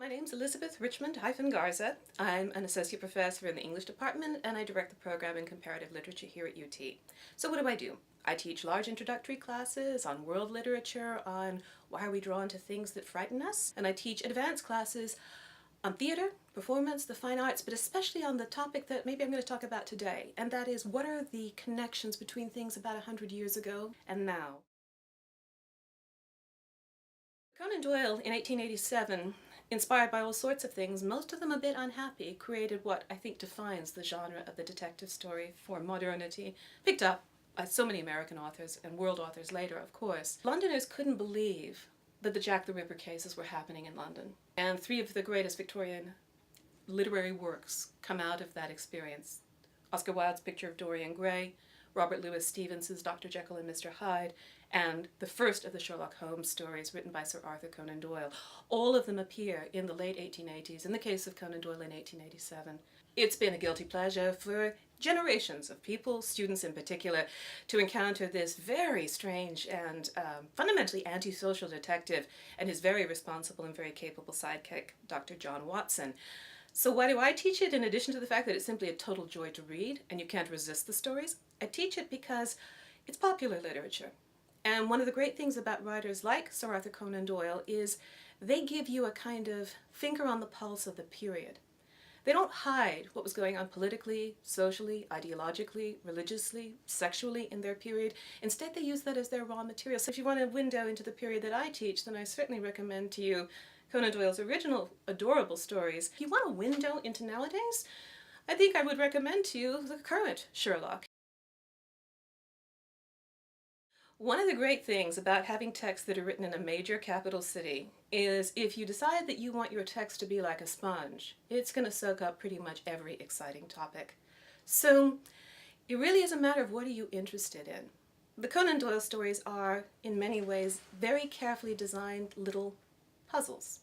My name's Elizabeth Richmond-Garza. I'm an associate professor in the English department and I direct the program in comparative literature here at UT. So what do? I teach large introductory classes on world literature, on why are we drawn to things that frighten us, and I teach advanced classes on theater, performance, the fine arts, but especially on the topic that maybe I'm going to talk about today, and that is what are the connections between things about 100 years ago and now. Conan Doyle in 1887, inspired by all sorts of things, most of them a bit unhappy, created what I think defines the genre of the detective story for modernity, picked up by so many American authors and world authors later, of course. Londoners couldn't believe that the Jack the Ripper cases were happening in London, and three of the greatest Victorian literary works come out of that experience. Oscar Wilde's Picture of Dorian Gray, Robert Louis Stevenson's Dr. Jekyll and Mr. Hyde, and the first of the Sherlock Holmes stories written by Sir Arthur Conan Doyle. All of them appear in the late 1880s, in the case of Conan Doyle in 1887. It's been a guilty pleasure for generations of people, students in particular, to encounter this very strange and fundamentally antisocial detective and his very responsible and very capable sidekick, Dr. John Watson. So why do I teach it? In addition to the fact that it's simply a total joy to read and you can't resist the stories, I teach it because it's popular literature. And one of the great things about writers like Sir Arthur Conan Doyle is they give you a kind of finger on the pulse of the period. They don't hide what was going on politically, socially, ideologically, religiously, sexually in their period. Instead, they use that as their raw material. So if you want a window into the period that I teach, then I certainly recommend to you Conan Doyle's original adorable stories. If you want a window into nowadays, I think I would recommend to you the current Sherlock. One of the great things about having texts that are written in a major capital city is if you decide that you want your text to be like a sponge, it's going to soak up pretty much every exciting topic. So it really is a matter of what are you interested in. The Conan Doyle stories are, in many ways, very carefully designed little puzzles.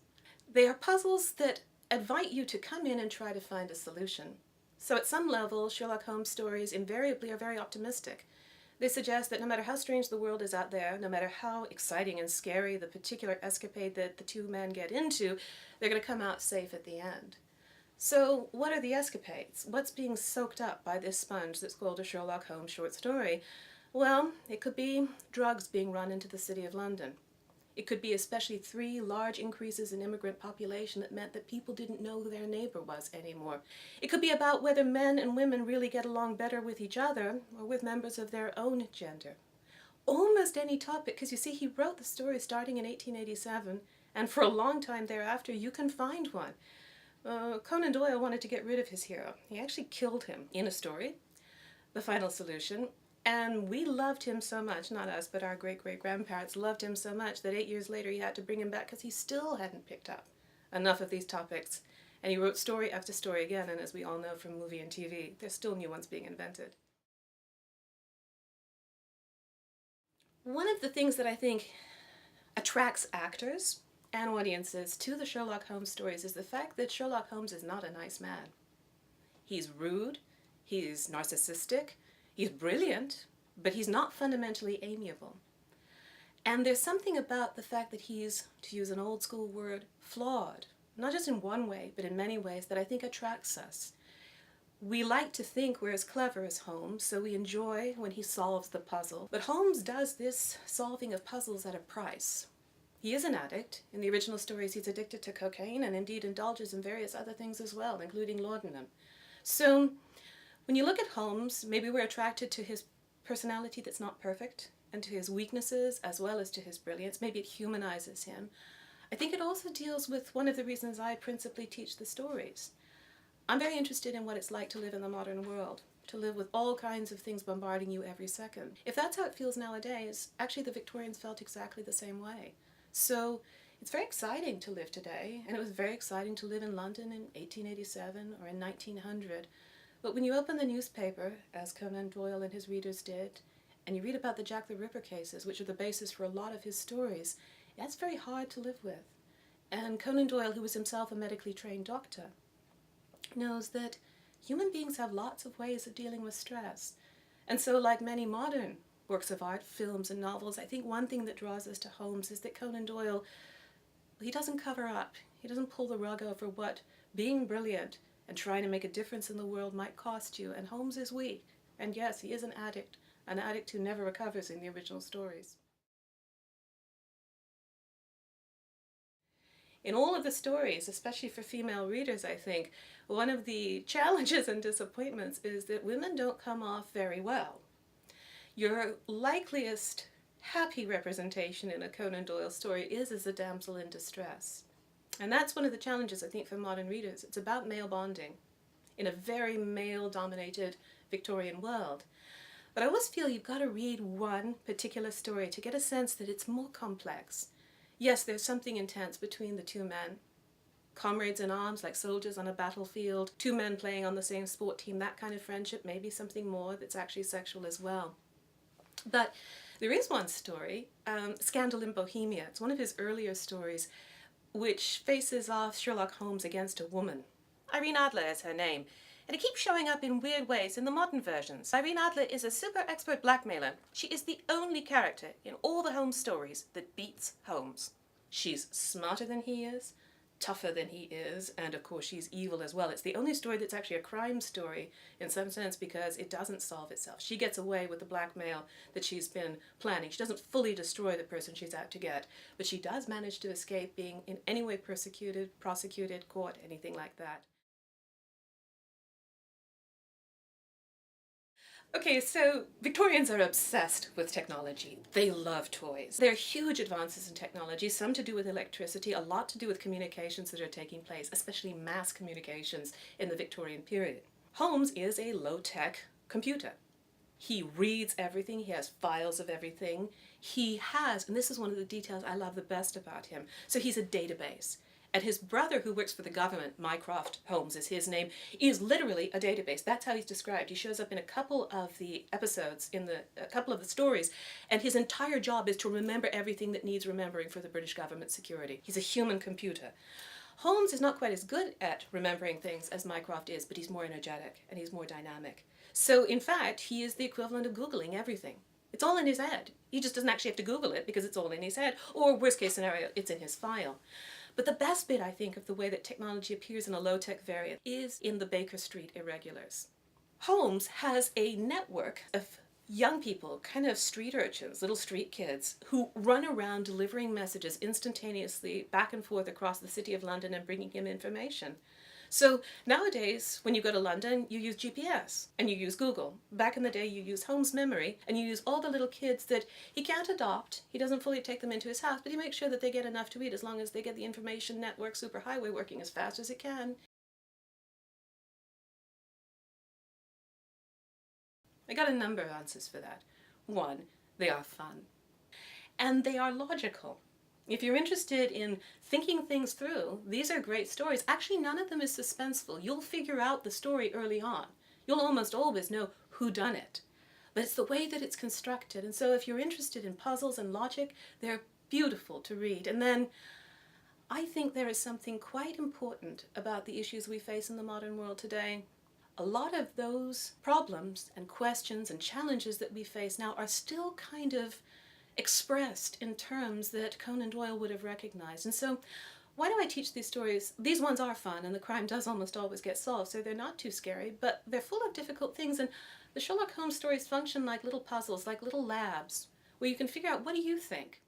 They are puzzles that invite you to come in and try to find a solution. So at some level, Sherlock Holmes stories invariably are very optimistic. They suggest that no matter how strange the world is out there, no matter how exciting and scary the particular escapade that the two men get into, they're going to come out safe at the end. So what are the escapades? What's being soaked up by this sponge that's called a Sherlock Holmes short story? Well, it could be drugs being run into the City of London. It could be especially three large increases in immigrant population that meant that people didn't know who their neighbor was anymore. It could be about whether men and women really get along better with each other or with members of their own gender. Almost any topic, because you see he wrote the story starting in 1887 and for a long time thereafter you can find one. Conan Doyle wanted to get rid of his hero. He actually killed him in a story, The Final Solution. And we loved him so much, not us, but our great-great-grandparents loved him so much that 8 years later he had to bring him back because he still hadn't picked up enough of these topics. And he wrote story after story again, and as we all know from movie and TV, there's still new ones being invented. One of the things that I think attracts actors and audiences to the Sherlock Holmes stories is the fact that Sherlock Holmes is not a nice man. He's rude, he's narcissistic, he's brilliant, but he's not fundamentally amiable. And there's something about the fact that he's, to use an old school word, flawed. Not just in one way, but in many ways that I think attracts us. We like to think we're as clever as Holmes, so we enjoy when he solves the puzzle. But Holmes does this solving of puzzles at a price. He is an addict. In the original stories, he's addicted to cocaine and indeed indulges in various other things as well, including laudanum. So when you look at Holmes, maybe we're attracted to his personality that's not perfect, and to his weaknesses as well as to his brilliance. Maybe it humanizes him. I think it also deals with one of the reasons I principally teach the stories. I'm very interested in what it's like to live in the modern world, to live with all kinds of things bombarding you every second. If that's how it feels nowadays, actually the Victorians felt exactly the same way. So it's very exciting to live today, and it was very exciting to live in London in 1887 or in 1900. But when you open the newspaper, as Conan Doyle and his readers did, and you read about the Jack the Ripper cases, which are the basis for a lot of his stories, that's very hard to live with. And Conan Doyle, who was himself a medically trained doctor, knows that human beings have lots of ways of dealing with stress. And so, like many modern works of art, films and novels, I think one thing that draws us to Holmes is that Conan Doyle, he doesn't cover up. He doesn't pull the rug over what being brilliant and trying to make a difference in the world might cost you. And Holmes is weak. And yes, he is an addict who never recovers in the original stories. In all of the stories, especially for female readers, I think, one of the challenges and disappointments is that women don't come off very well. Your likeliest happy representation in a Conan Doyle story is as a damsel in distress. And that's one of the challenges, I think, for modern readers. It's about male bonding in a very male-dominated Victorian world. But I always feel you've got to read one particular story to get a sense that it's more complex. Yes, there's something intense between the two men. Comrades in arms, like soldiers on a battlefield, two men playing on the same sport team, that kind of friendship, maybe something more that's actually sexual as well. But there is one story, Scandal in Bohemia. It's one of his earlier stories, which faces off Sherlock Holmes against a woman. Irene Adler is her name, and it keeps showing up in weird ways in the modern versions. Irene Adler is a super expert blackmailer. She is the only character in all the Holmes stories that beats Holmes. She's smarter than he is, tougher than he is, and of course she's evil as well. It's the only story that's actually a crime story in some sense because it doesn't solve itself. She gets away with the blackmail that she's been planning. She doesn't fully destroy the person she's out to get, but she does manage to escape being in any way persecuted, prosecuted, caught, anything like that. Okay, so Victorians are obsessed with technology. They love toys. There are huge advances in technology, some to do with electricity, a lot to do with communications that are taking place, especially mass communications in the Victorian period. Holmes is a low-tech computer. He reads everything, he has files of everything. He has, and this is one of the details I love the best about him, so he's a database. And his brother, who works for the government, Mycroft Holmes is his name, is literally a database. That's how he's described. He shows up in a couple of the episodes, a couple of the stories, and his entire job is to remember everything that needs remembering for the British government security. He's a human computer. Holmes is not quite as good at remembering things as Mycroft is, but he's more energetic and he's more dynamic. So in fact, he is the equivalent of Googling everything. It's all in his head. He just doesn't actually have to Google it because it's all in his head, or worst case scenario, it's in his file. But the best bit, I think, of the way that technology appears in a low-tech variant is in the Baker Street Irregulars. Holmes has a network of young people, kind of street urchins, little street kids, who run around delivering messages instantaneously back and forth across the city of London and bringing him information. So nowadays, when you go to London, you use GPS and you use Google. Back in the day, you use Holmes' memory and you use all the little kids that he can't adopt. He doesn't fully take them into his house, but he makes sure that they get enough to eat as long as they get the information network superhighway working as fast as it can. I got a number of answers for that. One, they are fun. And they are logical. If you're interested in thinking things through, these are great stories. Actually, none of them is suspenseful. You'll figure out the story early on. You'll almost always know who done it. But it's the way that it's constructed. And so if you're interested in puzzles and logic, they're beautiful to read. And then I think there is something quite important about the issues we face in the modern world today. A lot of those problems and questions and challenges that we face now are still kind of expressed in terms that Conan Doyle would have recognized. And so why do I teach these stories? These ones are fun and the crime does almost always get solved, so they're not too scary, but they're full of difficult things, and the Sherlock Holmes stories function like little puzzles, like little labs, where you can figure out, what do you think?